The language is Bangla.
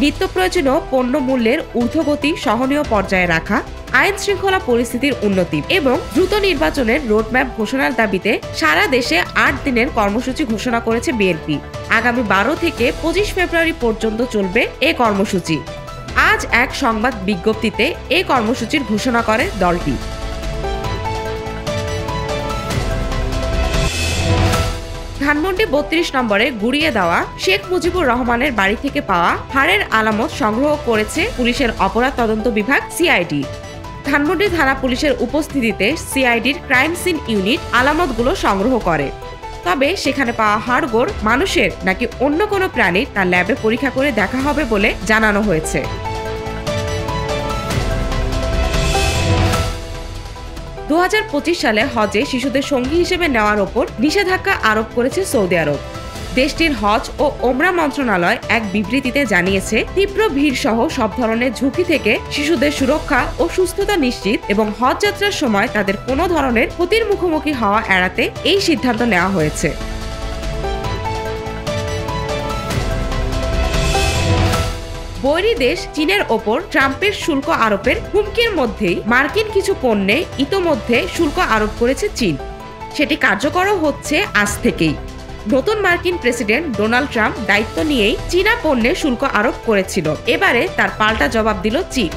নিত্য প্রয়োজনীয় পণ্য মূল্যের ঊর্ধ্বগতি সহনীয় পর্যায়ে রাখা, আইন শৃঙ্খলা পরিস্থিতির উন্নতি এবং দ্রুত নির্বাচনের রোডম্যাপ ঘোষণার দাবিতে সারা দেশে ৮ দিনের কর্মসূচি ঘোষণা করেছে বিএনপি। আগামী ১২ থেকে ২৫ ফেব্রুয়ারি পর্যন্ত চলবে এ কর্মসূচি। আজ এক সংবাদ বিজ্ঞপ্তিতে এ কর্মসূচির ঘোষণা করে দলটি। ধানমন্ডি ৩২ নম্বরে গুড়িয়ে দেওয়া শেখ মুজিবুর রহমানের বাড়ি থেকে পাওয়া হাড়ের আলামত সংগ্রহ করেছে পুলিশের অপরাধ তদন্ত বিভাগ সিআইডি। ধানমন্ডি থানা পুলিশের উপস্থিতিতে সিআইডির ক্রাইম সিন ইউনিট আলামতগুলো সংগ্রহ করে। তবে সেখানে পাওয়া হাড়গোড় মানুষের নাকি অন্য কোনো প্রাণীর তা ল্যাবে পরীক্ষা করে দেখা হবে বলে জানানো হয়েছে। ২০২৫ সালে হজে শিশুদের সঙ্গী হিসেবে নেওয়ার ওপর নিষেধাজ্ঞা আরোপ করেছে সৌদি আরব। দেশটির হজ ও ওমরা মন্ত্রণালয় এক বিবৃতিতে জানিয়েছে, তীব্র ভিড় সহ সব ধরনের ঝুঁকি থেকে শিশুদের সুরক্ষা ও সুস্থতা নিশ্চিত এবং হজ যাত্রার সময় তাদের কোনো ধরনের ক্ষতির মুখোমুখি হওয়া এড়াতে এই সিদ্ধান্ত নেওয়া হয়েছে। বৈরী দেশ চীনের ওপর ট্রাম্পের শুল্ক আরোপের হুমকির মধ্যেই মার্কিন কিছু পণ্যে ইতোমধ্যে শুল্ক আরোপ করেছে চীন। সেটি কার্যকরও হচ্ছে আজ থেকেই। নতুন মার্কিন প্রেসিডেন্ট ডোনাল্ড ট্রাম্প দায়িত্ব নিয়েই চীনা পণ্যে শুল্ক আরোপ করেছিল। এবারে তার পাল্টা জবাব দিল চীন।